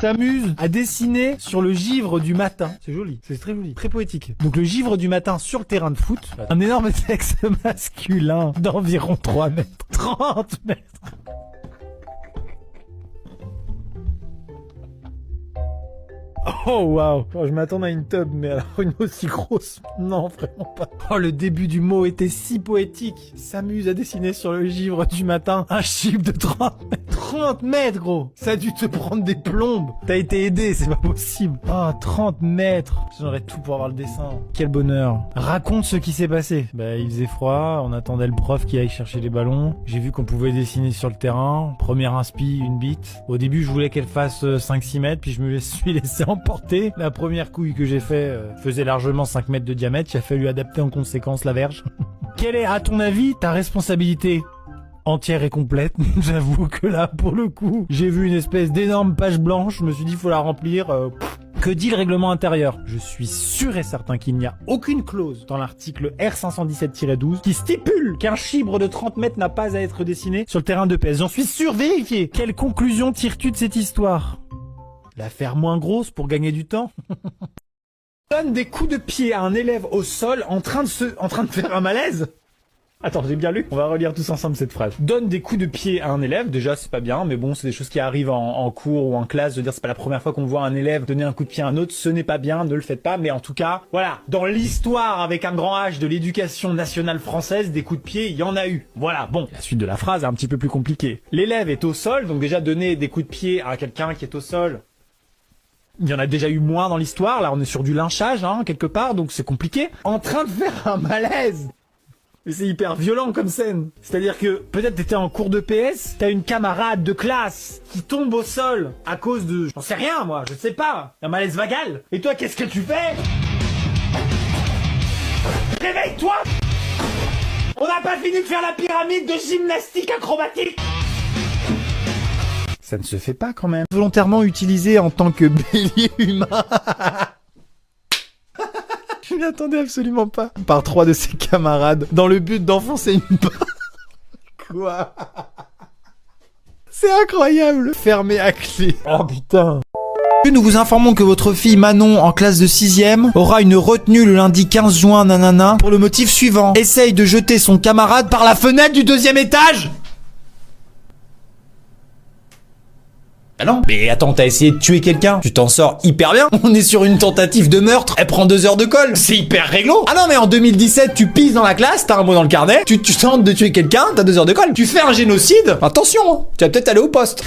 s'amuse à dessiner sur le givre du matin. C'est joli, c'est très joli, très poétique. Donc le givre du matin sur le terrain de foot, un énorme sexe masculin d'environ 3 mètres. 30 mètres. Oh waouh, je m'attendais à une tub, mais alors une aussi grosse, non vraiment pas. Oh, le début du mot était si poétique. S'amuse à dessiner sur le givre du matin un chiffre de 30 mètres. 30 mètres gros. Ça a dû te prendre des plombes. T'as été aidé, c'est pas possible. Oh, 30 mètres. J'aurais tout pour avoir le dessin. Quel bonheur. Raconte ce qui s'est passé. Bah il faisait froid, on attendait le prof qui aille chercher les ballons. J'ai vu qu'on pouvait dessiner sur le terrain. Première inspi, une bite. Au début je voulais qu'elle fasse 5-6 mètres, puis je me suis laissé emporter. La première couille que j'ai fait faisait largement 5 mètres de diamètre. Il a fallu adapter en conséquence la verge. Quelle est, à ton avis, ta responsabilité entière et complète? J'avoue que là, pour le coup, j'ai vu une espèce d'énorme page blanche. Je me suis dit, faut la remplir. Que dit le règlement intérieur? Je suis sûr et certain qu'il n'y a aucune clause dans l'article R517-12 qui stipule qu'un chibre de 30 mètres n'a pas à être dessiné sur le terrain de PS. J'en suis sûr, vérifié. Quelle conclusion tires-tu de cette histoire? La faire moins grosse pour gagner du temps? Donne des coups de pied à un élève au sol en train de faire un malaise? Attends, j'ai bien lu. On va relire tous ensemble cette phrase. Donne des coups de pied à un élève. Déjà, c'est pas bien, mais bon, c'est des choses qui arrivent en cours ou en classe. Je veux dire, c'est pas la première fois qu'on voit un élève donner un coup de pied à un autre. Ce n'est pas bien, ne le faites pas. Mais en tout cas, voilà. Dans l'histoire avec un grand H de l'éducation nationale française, des coups de pied, il y en a eu. Voilà. Bon, la suite de la phrase est un petit peu plus compliquée. L'élève est au sol, donc déjà donner des coups de pied à quelqu'un qui est au sol. Il y en a déjà eu moins dans l'histoire. Là, on est sur du lynchage, hein, quelque part, donc c'est compliqué. En train de faire un malaise. Mais c'est hyper violent comme scène. C'est-à-dire que peut-être t'étais en cours de PS, t'as une camarade de classe qui tombe au sol à cause de... J'en sais rien moi, je sais pas. Un malaise vagal. Et toi, qu'est-ce que tu fais? Réveille-toi! On n'a pas fini de faire la pyramide de gymnastique acrobatique! Ça ne se fait pas quand même. Volontairement utilisé en tant que bélier humain. Je m'y attendais absolument pas. Par 3 de ses camarades, dans le but d'enfoncer une balle. Quoi? C'est incroyable. Fermé à clé. Oh putain. Nous vous informons que votre fille Manon, en classe de 6ème, aura une retenue le lundi 15 juin, nanana, pour le motif suivant. Essaye de jeter son camarade par la fenêtre du 2e étage. Ah non, mais attends, t'as essayé de tuer quelqu'un? Tu t'en sors hyper bien. On est sur une tentative de meurtre. Elle prend 2 heures de colle. C'est hyper réglo. Ah non, mais en 2017, tu pisses dans la classe, t'as un mot dans le carnet, tu tentes de tuer quelqu'un, t'as 2 heures de colle. Tu fais un génocide. Attention, hein, tu vas peut-être aller au poste.